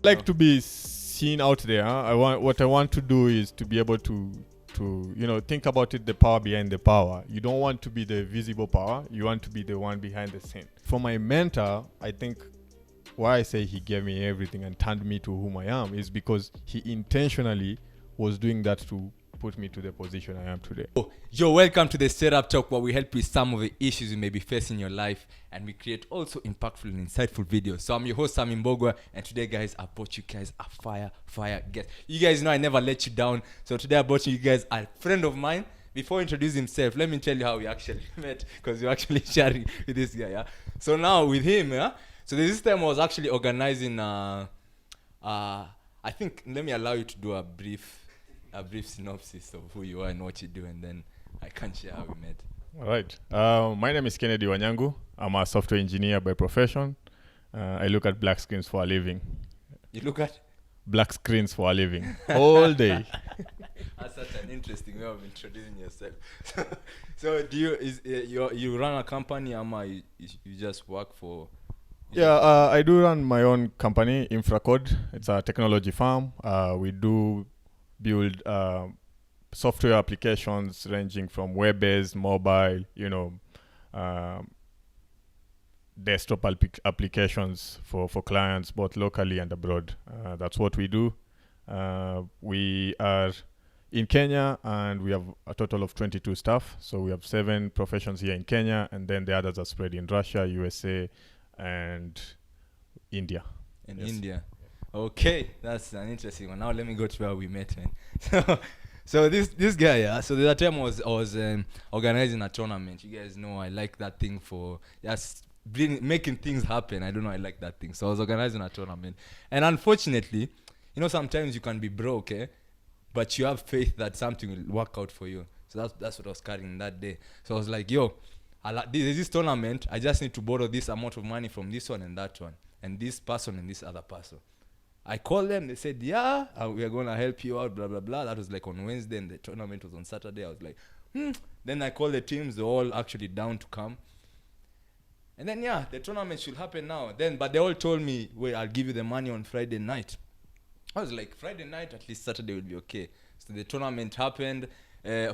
like to be seen out there. What I want to do is to be able to think about it, the power behind the power. You don't want to be the visible power. You want to be the one behind the scene. For my mentor, I think why I say he gave me everything and turned me to whom I am is because he intentionally was doing that to put me to the position I am today. Yo, welcome to the Setup Talk, where we help with some of the issues you may be facing in your life, and we create also impactful and insightful videos. So I'm your host, Sammy, and today, guys, I brought you guys a fire guest. You guys know I never let you down. So today I brought you guys a friend of mine. Before he introduce himself, let me tell you how we actually met, because you're actually sharing with this guy. Yeah. So now with him, yeah. So this time I was actually organizing. I think let me allow you to do a brief synopsis of who you are and what you do, and then I can share how we met. All right. My name is Kennedy Wanyangu. I'm a software engineer by profession. I look at black screens for a living. You look at black screens for a living all day. That's such an interesting way of introducing yourself. So do you run a company, or you just work for? Yeah, I do run my own company, Infracode. It's a technology firm. We do build software applications ranging from web-based, mobile, desktop applications for clients both locally and abroad. That's what we do. We are in Kenya, and we have a total of 22 staff. So we have 7 professions here in Kenya, and then the others are spread in Russia, USA, and India. India. Okay, that's an interesting one. Now let me go to where we met, man. So this guy, yeah. So the other time I was organizing a tournament. You guys know I like that thing for just making things happen. I don't know, I like that thing. So I was organizing a tournament, and unfortunately, sometimes you can be broke, but you have faith that something will work out for you. So that's what I was carrying that day. So I was like, yo, there's this tournament. I just need to borrow this amount of money from this one and that one, and this person and this other person. I called them. They said, yeah, we are going to help you out, blah, blah, blah. That was like on Wednesday, and the tournament was on Saturday. I was like, Then I called the teams. They're all actually down to come. And then, yeah, the tournament should happen now. But they all told me, wait, I'll give you the money on Friday night. I was like, Friday night, at least Saturday will be okay. So the tournament happened.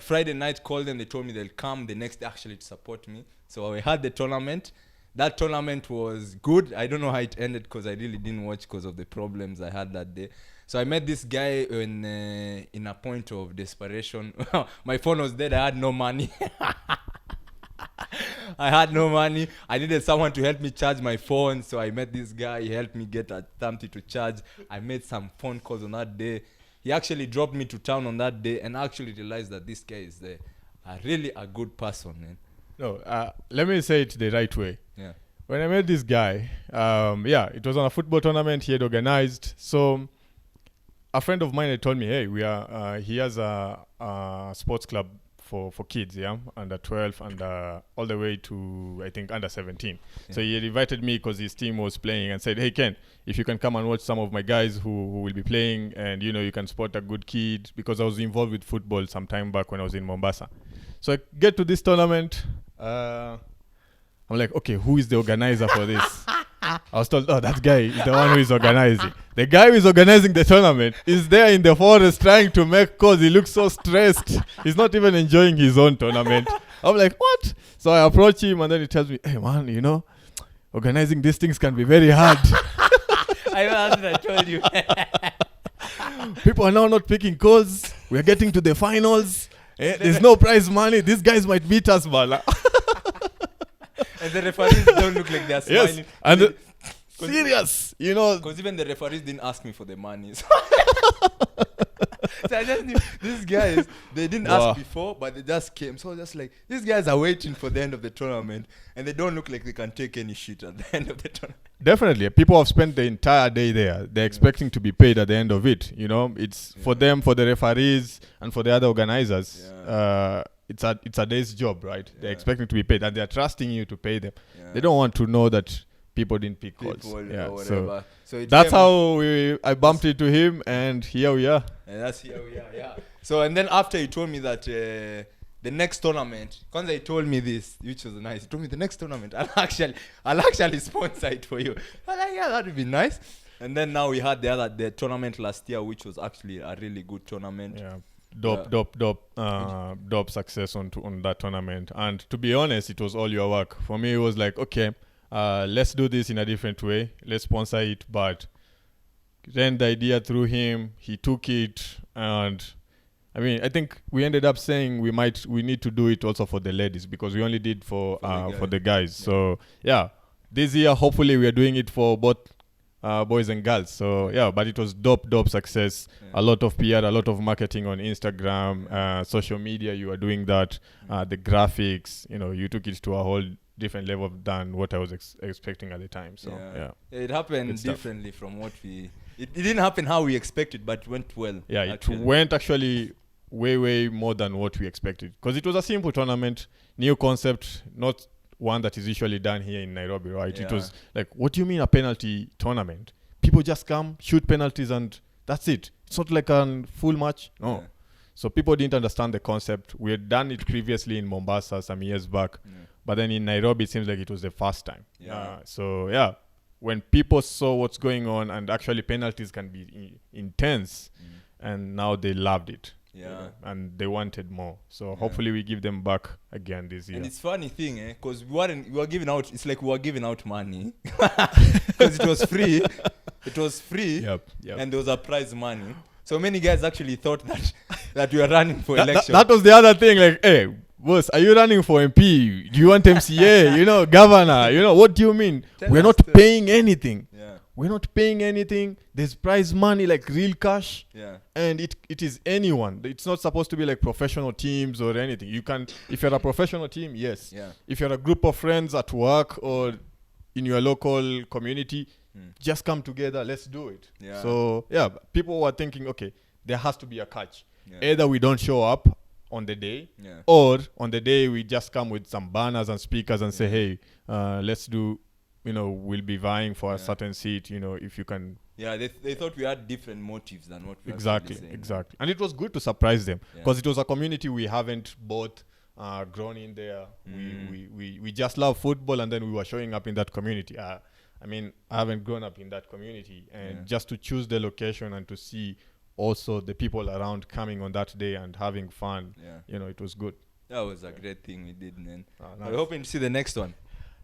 Friday night, called them. They told me they'll come the next day actually to support me. So I had the tournament. That tournament was good. I don't know how it ended because I really didn't watch because of the problems I had that day. So I met this guy in a point of desperation. My phone was dead. I had no money. I needed someone to help me charge my phone. So I met this guy. He helped me get something to charge. I made some phone calls on that day. He actually dropped me to town on that day, and I actually realized that this guy is really a good person, man. No, let me say it the right way. Yeah. When I met this guy, it was on a football tournament he had organized. So a friend of mine had told me, hey, he has a sports club for kids, under 12 and all the way to, I think, under 17. Yeah. So he had invited me because his team was playing and said, hey, Ken, if you can come and watch some of my guys who will be playing, and, you can spot a good kid, because I was involved with football some time back when I was in Mombasa. So I get to this tournament. I'm like, okay, who is the organizer for this? I was told, that guy is the one who is organizing. The guy who is organizing the tournament is there in the forest trying to make calls. He looks so stressed. He's not even enjoying his own tournament. I'm like, what? So I approach him, and then he tells me, hey, man, organizing these things can be very hard. I told you. People are now not picking calls. We are getting to the finals. There's no prize money. These guys might beat us, man. And the referees don't look like they're smiling. Yes, and serious, Because even the referees didn't ask me for the money. So I just knew these guys, they didn't ask before, but they just came. So just like, these guys are waiting for the end of the tournament, and they don't look like they can take any shit at the end of the tournament. Definitely. People have spent the entire day there. They're expecting to be paid at the end of it. It's for them, for the referees, and for the other organizers. Yeah. It's a day's job, right? Yeah. They're expecting to be paid, and they're trusting you to pay them. Yeah. They don't want to know that people didn't pick calls. So that's how I bumped into him, and here we are. And that's here we are, yeah. So, and then after he told me that the next tournament, Kwanza he told me this, which was nice. He told me the next tournament, I'll actually sponsor it for you. I'm like, yeah, that would be nice. And then now we had the tournament last year, which was actually a really good tournament. Yeah. Dope success on that tournament. And to be honest, it was all your work. For me, it was like, okay, let's do this in a different way. Let's sponsor it. But then the idea through him, he took it, and I mean, I think we ended up saying we need to do it also for the ladies, because we only did for the guys. Yeah. So yeah, this year hopefully we are doing it for both boys and girls. So yeah, but it was dope success. Yeah. A lot of PR, a lot of marketing on Instagram, social media. You are doing that. The graphics, you took it to a whole different level than what I was expecting at the time. So yeah. It happened differently from what we. It didn't happen how we expected, but it went well. Yeah, it went actually way more than what we expected, because it was a simple tournament, new concept, not one that is usually done here in Nairobi, right? Yeah. It was like, what do you mean a penalty tournament? People just come, shoot penalties, and that's it. It's not like a full match. No. Yeah. So people didn't understand the concept. We had done it previously in Mombasa some years back, but then in Nairobi, it seems like it was the first time. Yeah. So yeah, when people saw what's going on, and actually penalties can be intense, and now they loved it. Yeah. And they wanted more. So hopefully we give them back again this year. And it's funny thing, because we were giving out, it's like we were giving out money. Because it was free. It was free. Yep. And there was a prize money. So many guys actually thought that we were running for election. That was the other thing, like, hey, boss, are you running for MP? Do you want MCA? Governor? What do you mean? We're not paying anything. Yeah. We're not paying anything. There's prize money, like real cash. Yeah. And it is anyone. It's not supposed to be like professional teams or anything. You can, if you're a professional team, yes. Yeah. If you're a group of friends at work or in your local community, just come together. Let's do it. Yeah. So, yeah, people were thinking, okay, there has to be a catch. Yeah. Either we don't show up on the day, or on the day we just come with some banners and speakers and say, hey, let's do, we'll be vying for a certain seat, if you can. Yeah, they thought we had different motives than what we Exactly. And it was good to surprise them, because it was a community we haven't both grown in there. We just love football, and then we were showing up in that community. I haven't grown up in that community, and just to choose the location and to see also the people around coming on that day and having fun, it was good. That was a great thing we did, man. Nice. We're hoping to see the next one.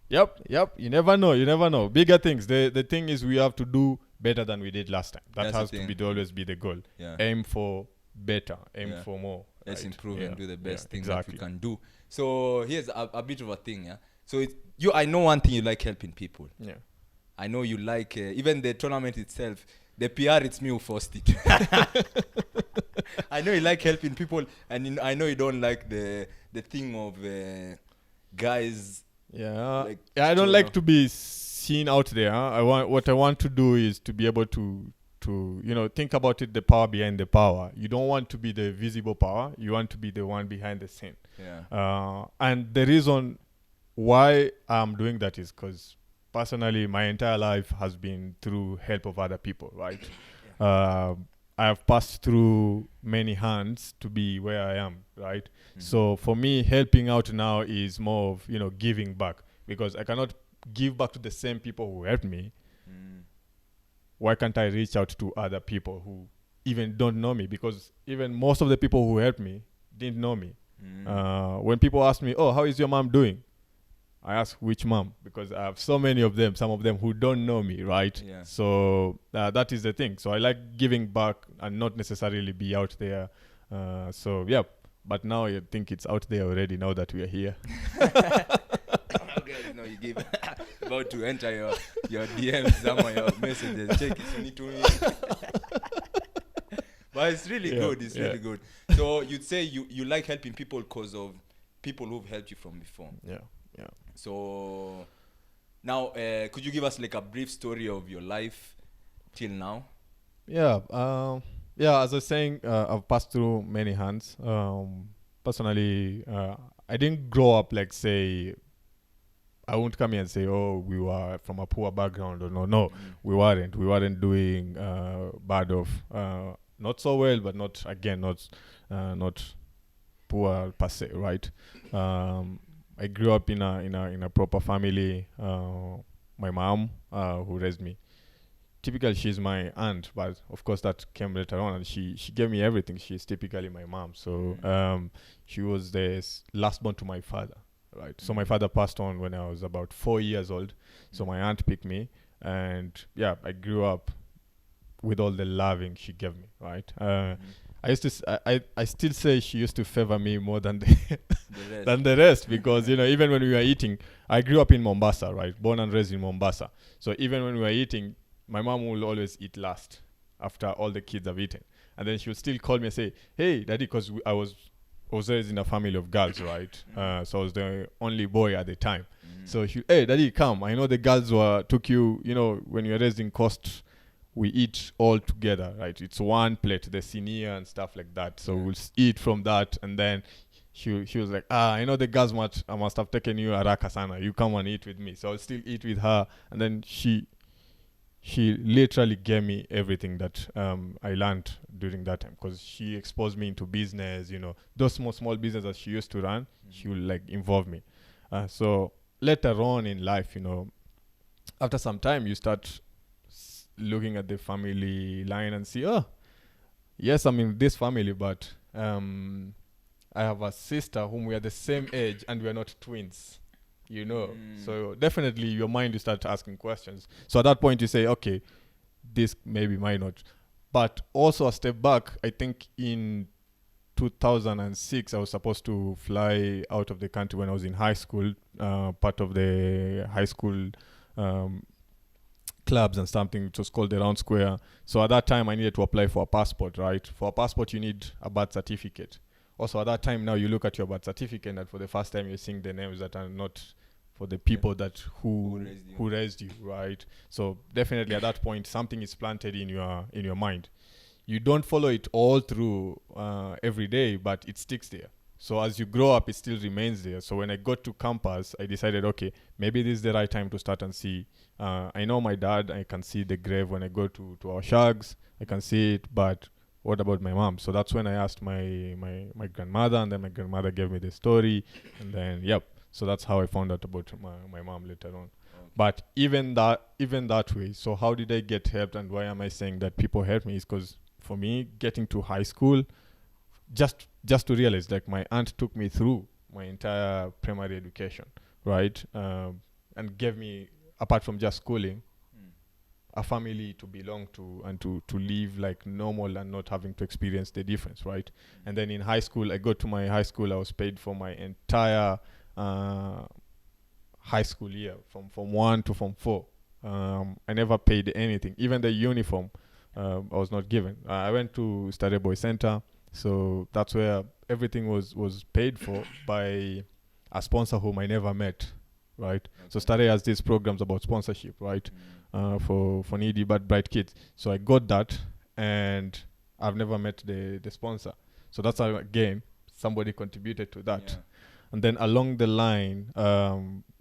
Yep. You never know. Bigger things. The thing is, we have to do better than we did last time. That has to always be the goal. Yeah. Aim for better. Aim for more. Let's improve and do the best thing that we can do. So here's a bit of a thing. Yeah. So I know one thing, you like helping people. Yeah. I know you like even the tournament itself. The PR, it's me who forced it. I know you like helping people, and I know you don't like the thing of guys. Yeah, I don't like to be seen out there. What I want to do is to be able to think about it, the power behind the power. You don't want to be the visible power. You want to be the one behind the scene. Yeah. And the reason why I'm doing that is because personally, my entire life has been through help of other people, right? I have passed through many hands to be where I am, right? So for me, helping out now is more of, giving back, because I cannot give back to the same people who helped me. Why can't I reach out to other people who even don't know me? Because even most of the people who helped me didn't know me. When people ask me, oh, how is your mom doing? I ask which mom, because I have so many of them, some of them who don't know me, right? Yeah. So that is the thing. So I like giving back and not necessarily be out there. But now I think it's out there already now that we are here. You give about to enter your DMs, some of your messages. Check it, you need to. But it's really good. It's really good. So you'd say you like helping people because of people who've helped you from before. Yeah. So now, could you give us like a brief story of your life till now? Yeah. As I was saying, I've passed through many hands. Personally, I didn't grow up like, say, I won't come here and say, oh, we were from a poor background or no. We weren't doing bad off. Not so well, but not not poor per se, right? I grew up in a proper family. My mom, who raised me, typically she's my aunt, but of course that came later on, and she gave me everything. She's typically my mom. So she was the last born to my father, right? So my father passed on when I was about 4 years old. So my aunt picked me, and yeah, I grew up with all the loving she gave me, right? I used to I still say she used to favor me more than the rest because even when we were eating, I grew up in Mombasa, right? Born and raised in Mombasa. So even when we were eating, my mom will always eat last after all the kids have eaten, and then she would still call me and say, "Hey, daddy," because I was raised in a family of girls, right? So I was the only boy at the time. So she, "Hey, daddy, come. I know the girls took you. When you're raised in Coast, we eat all together, right? It's one plate, the senior and stuff like that. So we'll eat from that, and then she was like, I know the girls I must have taken you haraka sana. You come and eat with me. So I'll still eat with her, and then she literally gave me everything that I learned during that time, because she exposed me into business. Those small businesses that she used to run, she would like involve me. So later on in life, after some time, you start looking at the family line and see, yes, I'm in this family, but I have a sister whom we are the same age and we are not twins, So definitely your mind, you start asking questions. So at that point you say, okay, this maybe might not. But also a step back, I think in 2006 I was supposed to fly out of the country when I was in high school, part of the high school clubs and something. It was called the Round Square. So at that time I needed to apply for a passport, right? For a passport you need a birth certificate. Also at that time, now you look at your birth certificate and for the first time you're seeing the names that are not for the people that who raised you, right? So definitely at that point something is planted in your mind. You don't follow it all through every day, but it sticks there. So as you grow up, it still remains there. So when I got to campus, I decided, okay, maybe this is the right time to start and see. I know my dad, I can see the grave when I go to our shags, I can see it, but what about my mom? So that's when I asked my grandmother, and then my grandmother gave me the story, and then so that's how I found out about my mom later on. Okay. But even that way, so how did I get helped, and why am I saying that people helped me? Is because for me, getting to high school, just to realize, like, my aunt took me through my entire primary education, right? And gave me, apart from just schooling, a family to belong to and to live like normal and not having to experience the difference, right? And then in high school, I got to my high school, I was paid for my entire high school year, from Form 1 to Form 4. I never paid anything. Even the uniform, I was not given. I went to Study Boy Center, so that's where everything was paid for by a sponsor whom I never met, right? Okay. So Study has these programs about sponsorship, right? For needy but bright kids. So I got that, and I've never met the sponsor. So that's how, again, somebody contributed to that. Yeah. And then along the line,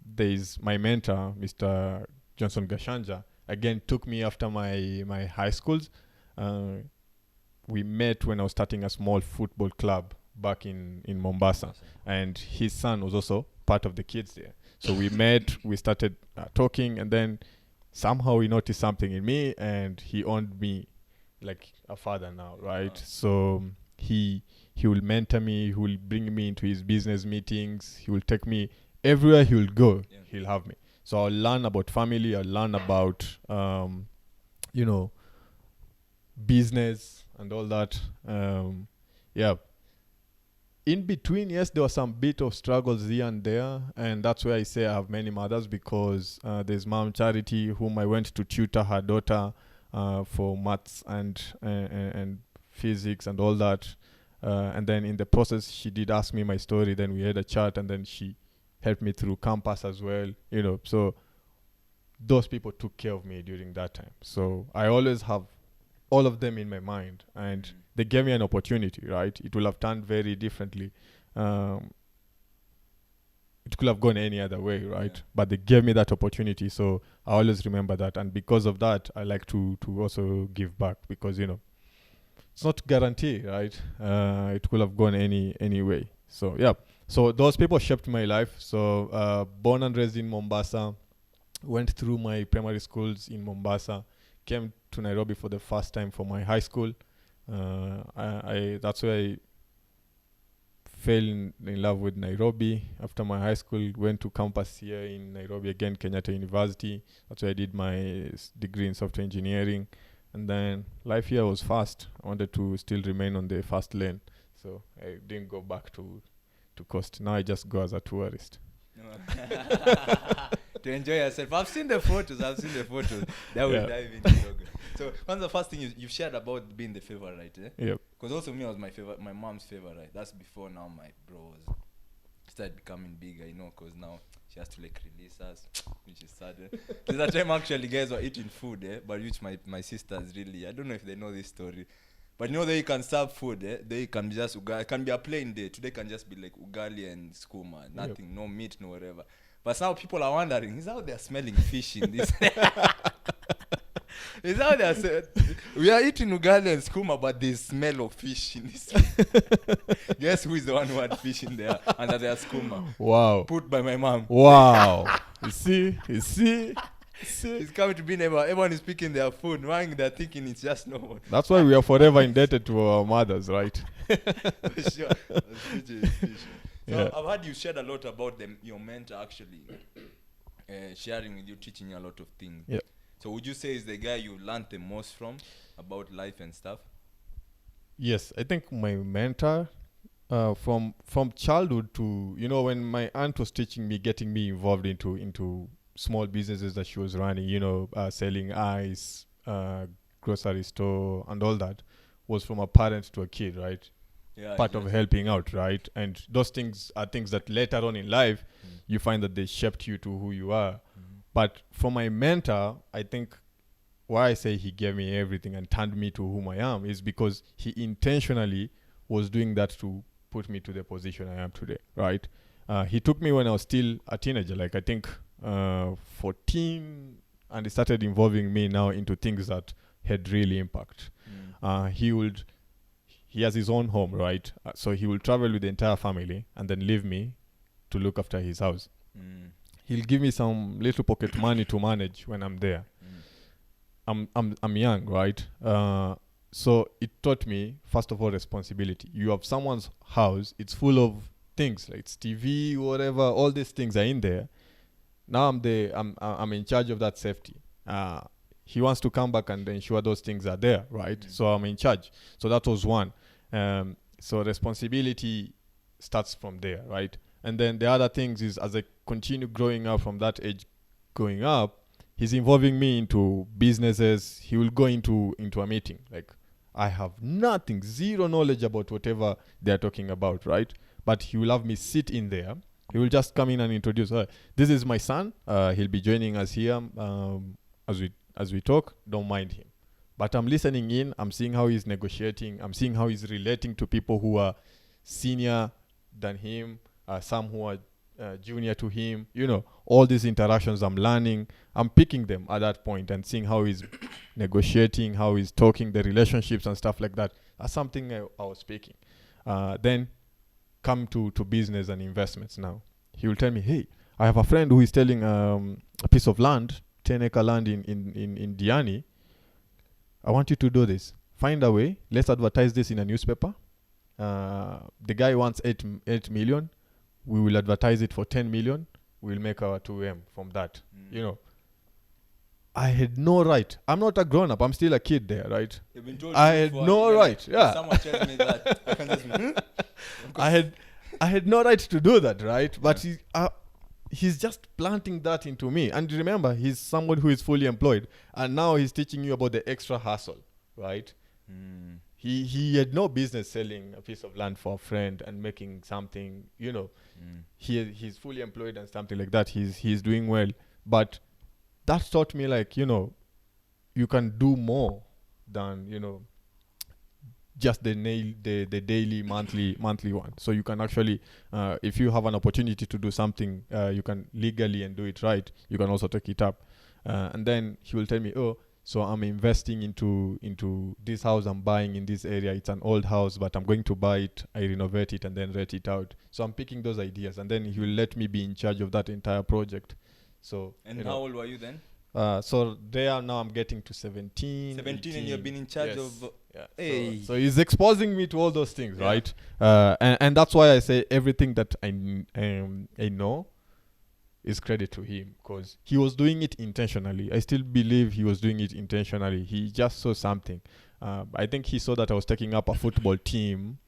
there's my mentor, Mr. Johnson Gashanja, again took me after my high schools. We met when I was starting a small football club back in Mombasa, and his son was also part of the kids there. So we met, we started talking, and then somehow he noticed something in me, and he owned me like a father now, right? Wow. So he will mentor me, he will bring me into his business meetings, he will take me everywhere he will go, he'll have me. So I'll learn about family, I'll learn about business and all that. In between, yes, there was some bit of struggles here and there, and that's where I say I have many mothers, because there's Mom Charity, whom I went to tutor her daughter for maths and physics and all that, and then in the process she did ask me my story, then we had a chat, and then she helped me through campus as well, so those people took care of me during that time. So I always have all of them in my mind, and they gave me an opportunity, right? It will have turned very differently. It could have gone any other way, right? Yeah. But they gave me that opportunity, so I always remember that. And because of that, I like to also give back, because, it's not guaranteed, right? It could have gone any way. So, yeah. So those people shaped my life. So born and raised in Mombasa, went through my primary schools in Mombasa, came to Nairobi for the first time for my high school. I that's where I fell in love with Nairobi. After my high school, went to campus here in Nairobi again, Kenyatta University. That's where I did my degree in software engineering. And then life here was fast. I wanted to still remain on the fast lane. So I didn't go back to coast. Now I just go as a tourist. To enjoy yourself. I've seen the photos. That will dive into yoga. So what's the first thing you've shared about being the favorite, eh? Yep. Because also me was my mom's favorite. That's before now my bros started becoming bigger, because now she has to like release us, which is sad. There's a time actually guys were eating food, but which my sisters really, I don't know if they know this story. But that you can serve food, they can be just ugali. It can be a plain day. Today can just be like ugali and skuma. Nothing, no meat, no whatever. But now people are wondering, is how they're smelling fish in this? Is how they're saying, we are eating ugali and skuma, but there's smell of fish in this. Guess who is the one who had fish in there under their skuma? Wow. Put by my mom. Wow. You see? It's coming to be neighbor. Everyone is picking their food, knowing they're thinking it's just normal. That's why we are forever indebted to our mothers, right? For sure. So I've heard you shared a lot about your mentor actually sharing with you, teaching you a lot of things. Yeah. So would you say is the guy you learned the most from about life and stuff? Yes, I think my mentor, from childhood to, when my aunt was teaching me, getting me involved into small businesses that she was running, selling ice, grocery store and all that, was from a parent to a kid, right? Yeah, Part of helping out, right? And those things are things that later on in life, you find that they shaped you to who you are. But for my mentor, I think why I say he gave me everything and turned me to whom I am is because he intentionally was doing that to put me to the position I am today, right? He took me when I was still a teenager, like I think 14, and he started involving me now into things that had really impact. He has his own home, right? So he will travel with the entire family and then leave me to look after his house. He'll give me some little pocket money to manage when I'm there. I'm young, right? So it taught me, first of all, responsibility. You have someone's house, it's full of things, like it's TV, whatever, all these things are in there. Now I'm in charge of that safety. He wants to come back and ensure those things are there, right? So I'm in charge. So that was one. So responsibility starts from there, right? And then the other things is, as I continue growing up from that age, going up, he's involving me into businesses. He will go into a meeting. Like, I have nothing, zero knowledge about whatever they're talking about, right? But he will have me sit in there. He will just come in and introduce, this is my son. He'll be joining us here as we talk. Don't mind him. But I'm listening in. I'm seeing how he's negotiating. I'm seeing how he's relating to people who are senior than him, some who are junior to him. All these interactions I'm learning. I'm picking them at that point and seeing how he's negotiating, how he's talking, the relationships and stuff like that. That's something I was picking. Then come to business and investments now. He will tell me, hey, I have a friend who is selling a piece of land, 10-acre land in Diani. I want you to do this. Find a way. Let's advertise this in a newspaper. The guy wants 8 million. We will advertise it for 10 million. We'll make our 2M from that. I had no right. I'm not a grown-up. I'm still a kid there, right? You've been told I had no right. Yeah. Someone tells me that. I can just I had no right to do that, right? But he's just planting that into me. And remember, he's someone who is fully employed. And now he's teaching you about the extra hustle, right? He had no business selling a piece of land for a friend and making something, he's fully employed and something like that. He's doing well. But that taught me, like, you can do more than, just the daily, monthly one. So you can actually, if you have an opportunity to do something, you can legally and do it right. You can also take it up. And then he will tell me, so I'm investing into this house I'm buying in this area. It's an old house, but I'm going to buy it. I renovate it and then rent it out. So I'm picking those ideas, and then he will let me be in charge of that entire project. So. And how old were you then? So there now I'm getting to 17. 17 and 18. you've been in charge Yes. of. Yeah. Hey. So he's exposing me to all those things, Yeah. right? And that's why I say everything that I know is credit to him, because he was doing it intentionally. I still believe he was doing it intentionally. He just saw something. I think he saw that I was taking up a football team,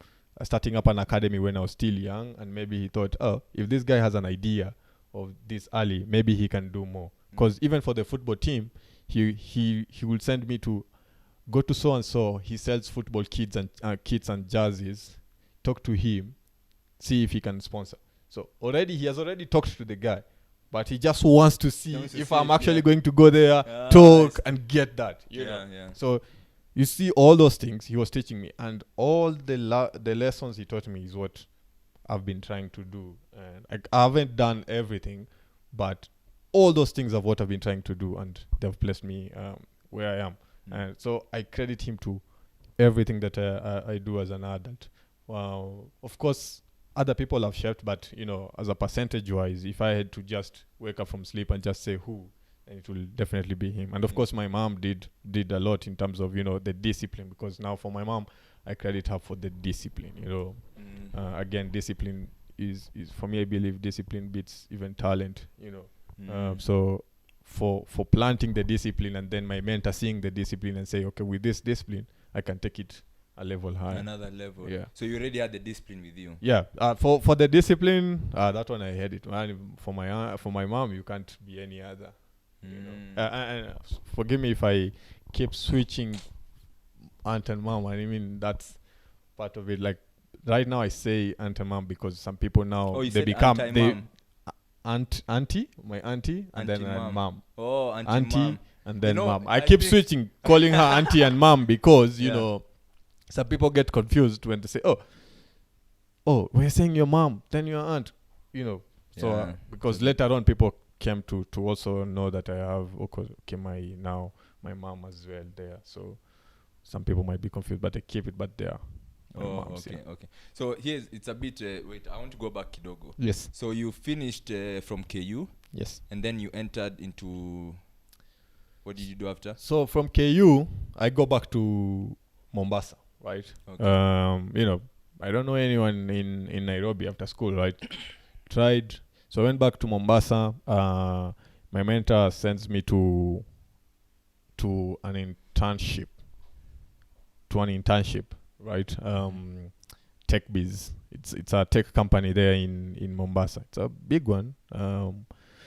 starting up an academy when I was still young, and maybe he thought, oh, if this guy has an idea of this early, maybe he can do more. Because even for the football team, he will send me to go to so and so. He sells football kits and jerseys. Talk to him, see if he can sponsor. So he has already talked to the guy, but he just wants to see if I'm actually going to go there, talk, and get that. You know? Yeah. So you see, all those things he was teaching me, and all the lessons he taught me is what I've been trying to do. And I haven't done everything, but all those things are what I've been trying to do, and they've placed me where I am. And so I credit him to everything that I do as an adult. Of course, other people have shaped, but as a percentage wise, if I had to just wake up from sleep and just say who, then it will definitely be him. And of course, my mom did a lot in terms of the discipline, because now for my mom, I credit her for the discipline. Again, discipline is for me, I believe discipline beats even talent. So for planting the discipline, and then my mentor seeing the discipline and say, okay, with this discipline, I can take it a level higher. Another level. Yeah. So you already had the discipline with you. Yeah. For the discipline, that one I had it. And for my mom, you can't be any other. And forgive me if I keep switching aunt and mom. I mean, that's part of it. Like right now, I say aunt and mom because some people now they become auntie, my auntie, and then mom. Oh, auntie and then mom. I keep switching, calling her auntie and mom because you know some people get confused when they say, "Oh, we're saying your mom, then your aunt," So because later on people came to also know that I have my mom as well there. So some people might be confused, but I keep it. But there. Okay. So it's a bit. Wait, I want to go back kidogo. Yes. So you finished from KU. Yes. And then you entered into. What did you do after? So from KU, I go back to Mombasa, right? Okay. I don't know anyone in Nairobi after school, right? Tried. So I went back to Mombasa. My mentor sends me to an internship. Right? Tech Biz. It's a tech company there in Mombasa. It's a big one.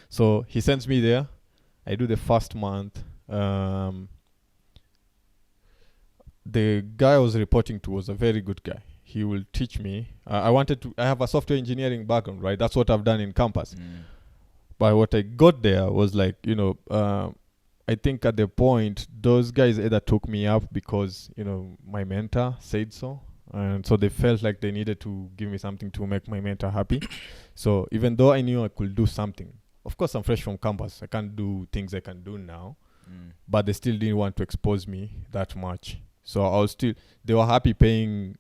So he sends me there. I do the first month. The guy I was reporting to was a very good guy. He will teach me. I have a software engineering background, right? That's what I've done in campus. But what I got there was like, I think at the point, those guys either took me up because, my mentor said so. And so they felt like they needed to give me something to make my mentor happy. So even though I knew I could do something, of course, I'm fresh from campus. I can't do things I can do now. But they still didn't want to expose me that much. So they were happy paying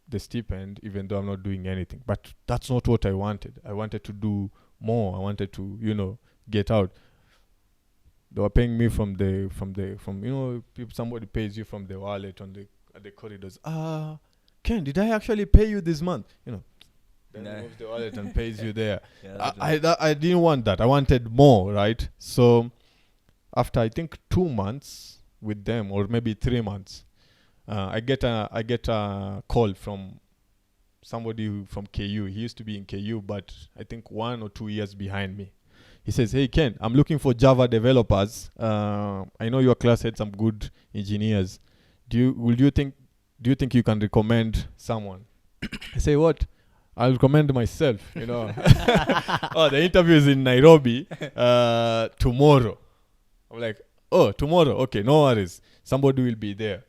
the stipend, even though I'm not doing anything. But that's not what I wanted. I wanted to do more. I wanted to, get out. They were paying me from somebody pays you from the wallet at the corridors. Ken, did I actually pay you this month? Then moves the wallet and pays you there. I didn't want that. I wanted more, right? So after I think 2 months with them, or maybe 3 months, I get a call from somebody from KU. He used to be in KU, but I think 1 or 2 years behind me. He says, "Hey Ken, I'm looking for Java developers. I know your class had some good engineers. Do you think you can recommend someone?" I say, "What? I'll recommend myself." The interview is in Nairobi tomorrow. I'm like, "Oh, tomorrow? Okay, no worries. Somebody will be there."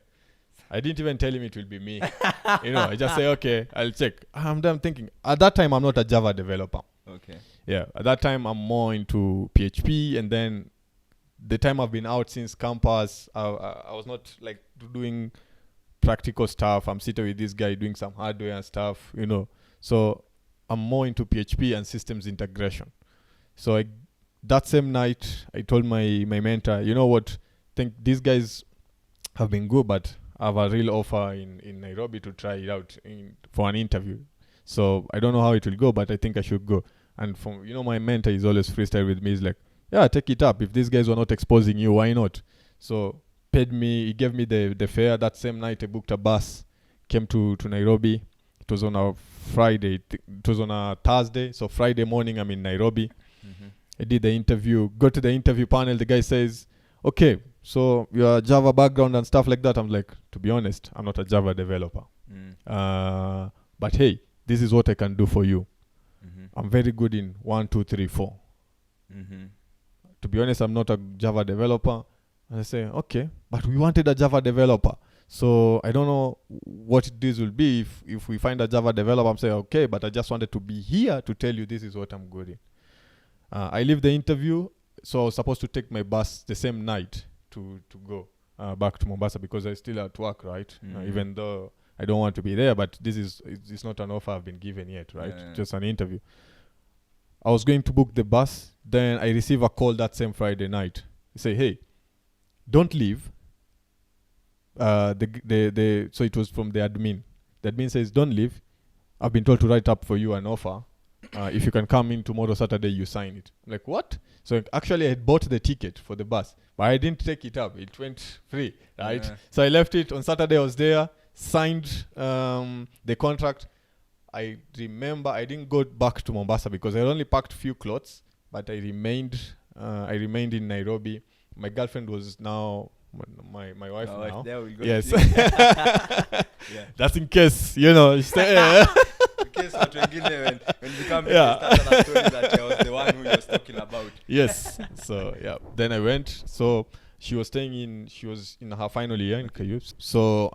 I didn't even tell him it will be me. I just say, "Okay, I'll check." I'm thinking at that time I'm not a Java developer. Okay. Yeah, at that time I'm more into PHP, and then the time I've been out since campus, I was not like doing practical stuff. I'm sitting with this guy doing some hardware and stuff, So I'm more into PHP and systems integration. So that same night, I told my mentor, you know what? Think these guys have been good, but I have a real offer in Nairobi to try it out for an interview. So I don't know how it will go, but I think I should go. And from my mentor is always freestyle with me. He's like, yeah, take it up. If these guys were not exposing you, why not? So paid me. He gave me the fare that same night. I booked a bus, came to Nairobi. It was on a Friday. It was on a Thursday. So Friday morning, I'm in Nairobi. Mm-hmm. I did the interview. Got to the interview panel. The guy says, okay, so your Java background and stuff like that. I'm like, to be honest, I'm not a Java developer. But hey, this is what I can do for you. Mm-hmm. I'm very good in 1, 2, 3, 4. Mm-hmm. To be honest, I'm not a Java developer. And I say, okay, but we wanted a Java developer. So I don't know what this will be if we find a Java developer. I'm saying, okay, but I just wanted to be here to tell you this is what I'm good in. I leave the interview, so I was supposed to take my bus the same night to go back to Mombasa because I still at work, right? Mm-hmm. Even though I don't want to be there, but it's not an offer I've been given yet, right? Yeah. Just an interview. I was going to book the bus, then I receive a call that same Friday night. They say, hey, don't leave. So it was from the admin. The admin says, don't leave. I've been told to write up for you an offer. If you can come in tomorrow, Saturday, you sign it. I'm like, what? So actually, I had bought the ticket for the bus, but I didn't take it up. It went free, right? Yeah. So I left it. On Saturday, I was there, signed the contract. I remember I didn't go back to Mombasa because I only packed few clothes, but I remained in Nairobi. My girlfriend was now my wife now. There we go. Yes. Yeah. That's in case, In case watu wengine when you come Yeah. start a story that I was the one who you was talking about. Yes. So yeah. Then I went. So she was in her final year in KU. So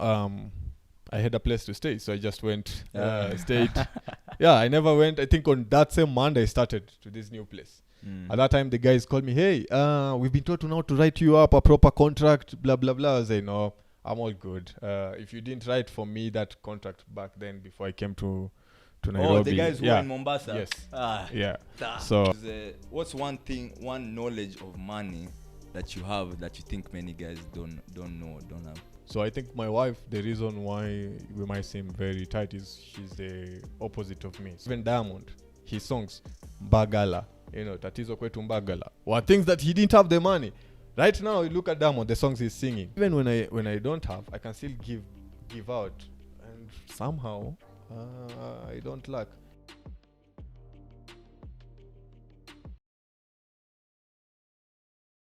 I had a place to stay. So I just went, stayed. Yeah, I never went. I think on that same Monday I started to this new place. At that time the guys called me, hey, we've been told to write you up a proper contract, blah blah blah. I was like, no, I'm all good. If you didn't write for me that contract back then before I came to Nairobi. Oh, the guys who were in Mombasa. Yes. Ah. Yeah. Ah. So what's one knowledge of money that you have that you think many guys don't know, don't have? So I think my wife, the reason why we might seem very tight is she's the opposite of me. Even Diamond, his songs, Bagala, Tatizo Kwetu Mbagala, were things that he didn't have the money. Right now, you look at Diamond, the songs he's singing. Even when I don't have, I can still give out, and somehow I don't lack.